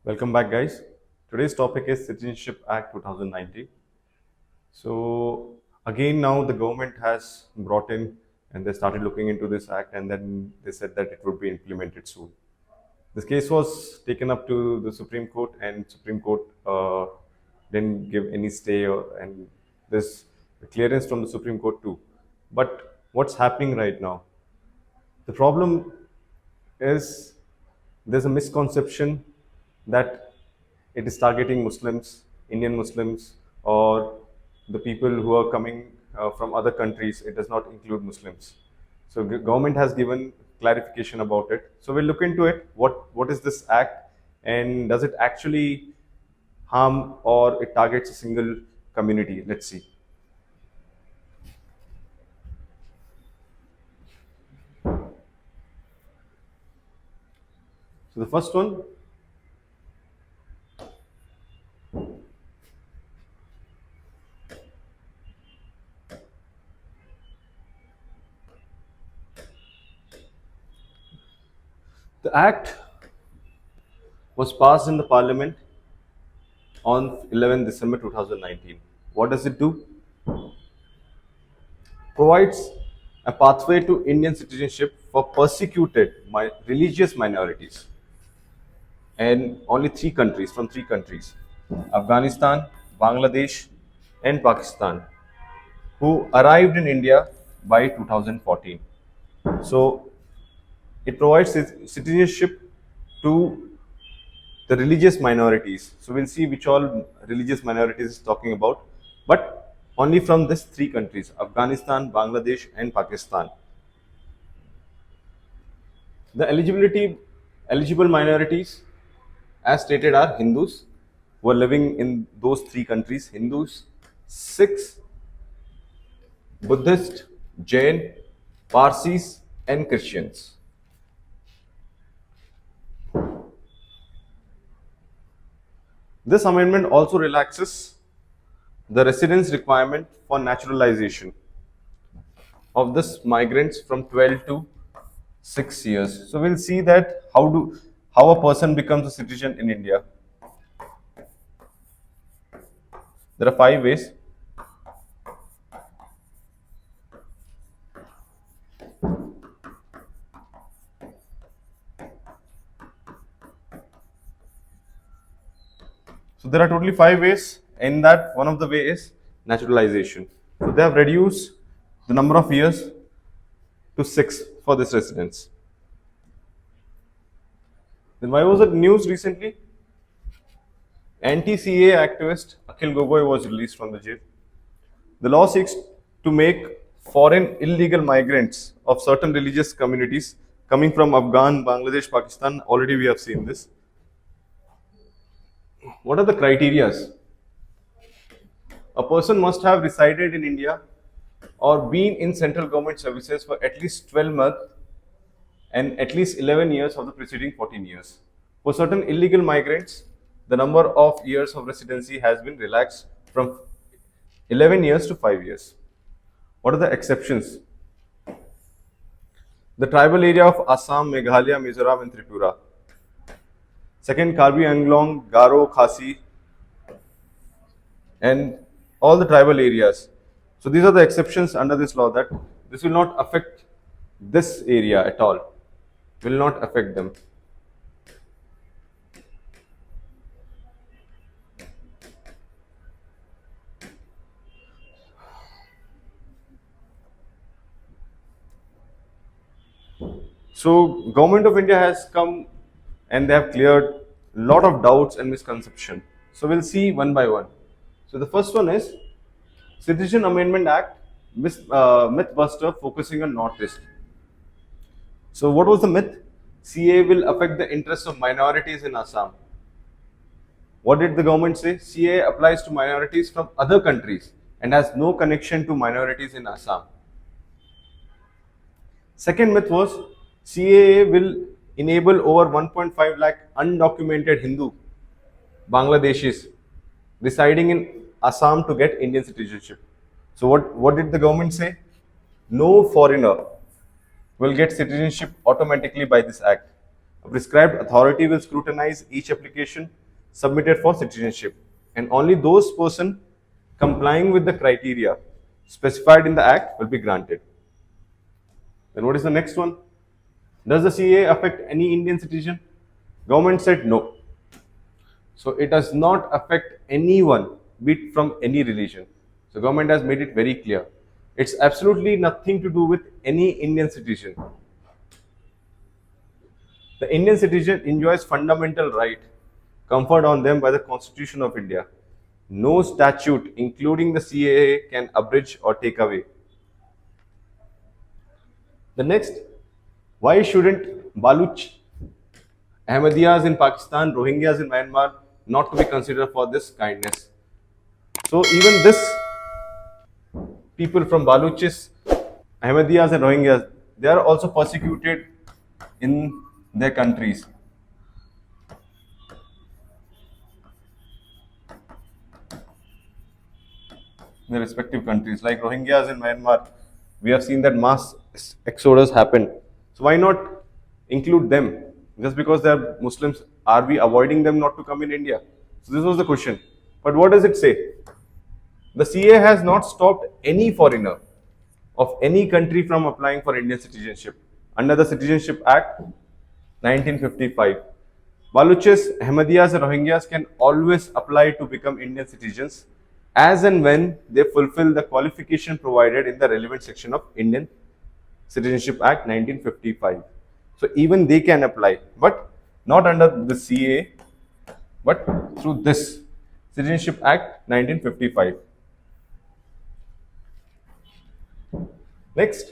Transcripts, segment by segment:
Welcome back, guys. Today's topic is Citizenship Act 2019. So again, now the government has brought in and they started looking into this act, and then they said that it would be implemented soon. This case was taken up to the Supreme Court, and Supreme Court didn't give any stay, and there's clearance from the Supreme Court too. But what's happening right now? The problem is there's a misconception that it is targeting Muslims, Indian Muslims, or the people who are coming from other countries. It does not include Muslims. So government has given clarification about it. So we'll look into it. What is this act, and does it actually harm or it targets a single community? Let's see. So the first one. The act was passed in the parliament on 11 December 2019. What does it do? Provides a pathway to Indian citizenship for persecuted religious minorities, and only from three countries, Afghanistan, Bangladesh, and Pakistan, who arrived in India by 2014. So it provides citizenship to the religious minorities. So we'll see which all religious minorities is talking about, but only from these three countries, Afghanistan, Bangladesh, and Pakistan. The eligible minorities, as stated, are Hindus who are living in those three countries: Hindus, Sikhs, Buddhist, Jain, Parsis, and Christians. This amendment also relaxes the residence requirement for naturalization of this migrants from 12 to 6 years. So we'll see that how a person becomes a citizen in India. There are 5 ways. So there are totally 5 ways. In that, one of the way is naturalization. So they have reduced the number of years to 6 for this residence. Then why was it news recently? Anti-CAA activist Akhil Gogoi was released from the jail. The law seeks to make foreign illegal migrants of certain religious communities coming from Afghan, Bangladesh, Pakistan. Already we have seen this. What are the criterias? A person must have resided in India or been in central government services for at least 12 months and at least 11 years of the preceding 14 years. For certain illegal migrants, the number of years of residency has been relaxed from 11 years to 5 years. What are the exceptions? The tribal area of Assam, Meghalaya, Mizoram, and Tripura. Second, Karbi Anglong, Garo, Khasi, and all the tribal areas. So these are the exceptions under this law, that this will not affect this area at all. Will not affect them. So Government of India has come and they have cleared a lot of doubts and misconception. So we'll see one by one. So the first one is Citizen Amendment Act mythbuster focusing on Northeast. So what was the myth? CA will affect the interests of minorities in Assam. What did the government say? CA applies to minorities from other countries and has no connection to minorities in Assam. Second myth was CAA will enable over 1.5 lakh undocumented Hindu Bangladeshis residing in Assam to get Indian citizenship. So what did the government say? No foreigner will get citizenship automatically by this act. A prescribed authority will scrutinize each application submitted for citizenship, and only those persons complying with the criteria specified in the Act will be granted. Then what is the next one? Does the CAA affect any Indian citizen? Government said no. So it does not affect anyone, be it from any religion. So government has made it very clear. It's absolutely nothing to do with any Indian citizen. The Indian citizen enjoys fundamental right conferred on them by the Constitution of India. No statute, including the CAA, can abridge or take away. The next, why shouldn't Baluch, Ahmadiyas in Pakistan, Rohingyas in Myanmar not to be considered for this kindness? So even this people from Baluchis, Ahmadiyas and Rohingyas, they are also persecuted in their countries. Their respective countries, like Rohingyas in Myanmar, we have seen that mass exodus happened. So why not include them? Just because they are Muslims, are we avoiding them not to come in India? So this was the question. But what does it say? The CA has not stopped any foreigner of any country from applying for Indian citizenship under the Citizenship Act 1955. Baluchis, Ahmadiyas and Rohingyas can always apply to become Indian citizens as and when they fulfill the qualification provided in the relevant section of Indian Citizenship Act 1955. So even they can apply, but not under the CA, but through this Citizenship Act 1955. Next,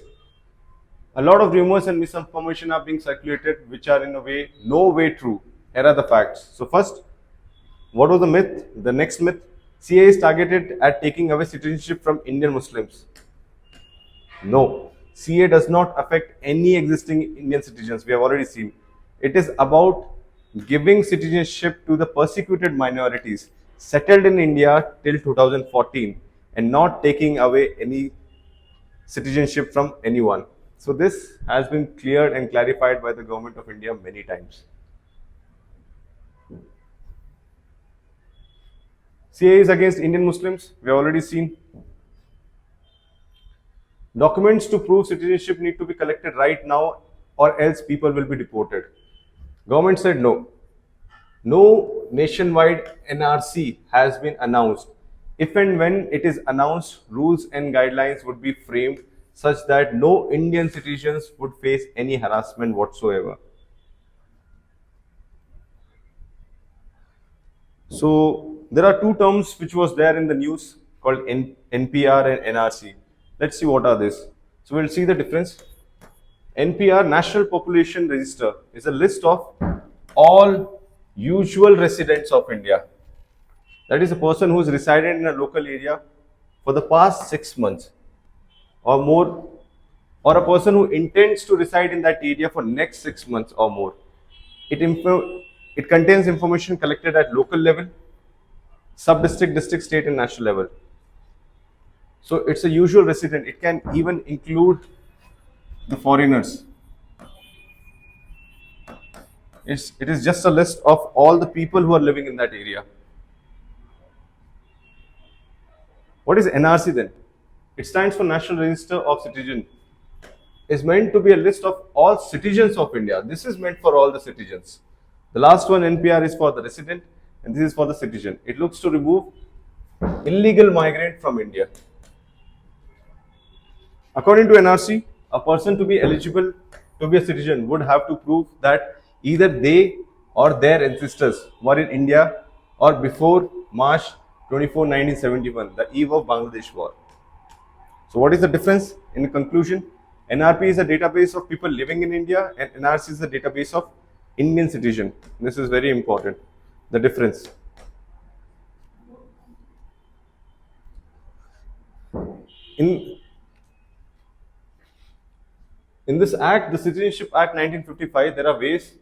a lot of rumors and misinformation are being circulated which are in a way no way true. Here are the facts. So first, what was the myth? The next myth, CA is targeted at taking away citizenship from Indian Muslims. No, CA does not affect any existing Indian citizens. We have already seen. It is about giving citizenship to the persecuted minorities settled in India till 2014 and not taking away any citizenship from anyone. So this has been cleared and clarified by the government of India many times. CA is against Indian Muslims. We have already seen. Documents to prove citizenship need to be collected right now or else people will be deported. Government said no. No nationwide NRC has been announced. If and when it is announced, rules and guidelines would be framed such that no Indian citizens would face any harassment whatsoever. So there are two terms which was there in the news called NPR and NRC. Let's see what are this. So we'll see the difference. NPR, National Population Register, is a list of all usual residents of India. That is a person who has resided in a local area for the past 6 months or more, or a person who intends to reside in that area for next 6 months or more. It contains information collected at local level, sub-district, district, state and national level. So it's a usual resident. It can even include the foreigners. It is just a list of all the people who are living in that area. What is NRC then? It stands for National Register of Citizens. It's meant to be a list of all citizens of India. This is meant for all the citizens. The last one, NPR, is for the resident and this is for the citizen. It looks to remove illegal migrant from India. According to NRC, a person to be eligible to be a citizen would have to prove that either they or their ancestors were in India or before March 24, 1971, the eve of Bangladesh war. So what is the difference? In conclusion, NRP is a database of people living in India and NRC is a database of Indian citizen. This is very important, the difference. In this act, the Citizenship Act 1955, there are ways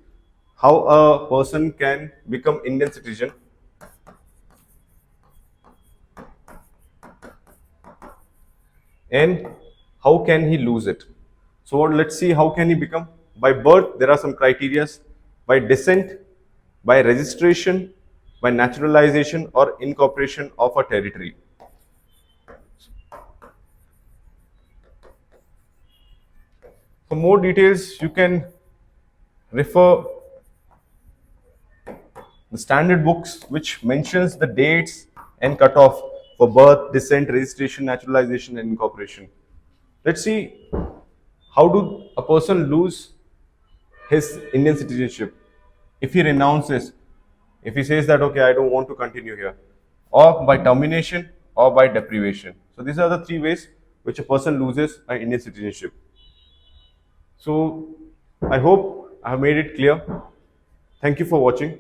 how a person can become Indian citizen. And how can he lose it? So let's see how can he become. By birth, there are some criteria. by descent, by registration, by naturalization or incorporation of a territory. For more details, you can refer the standard books which mentions the dates and cutoff for birth, descent, registration, naturalization and incorporation. Let's see, how do a person lose his Indian citizenship if he renounces, if he says that okay, I don't want to continue here, or by termination or by deprivation. So these are the three ways which a person loses an Indian citizenship. So I hope I have made it clear. Thank you for watching.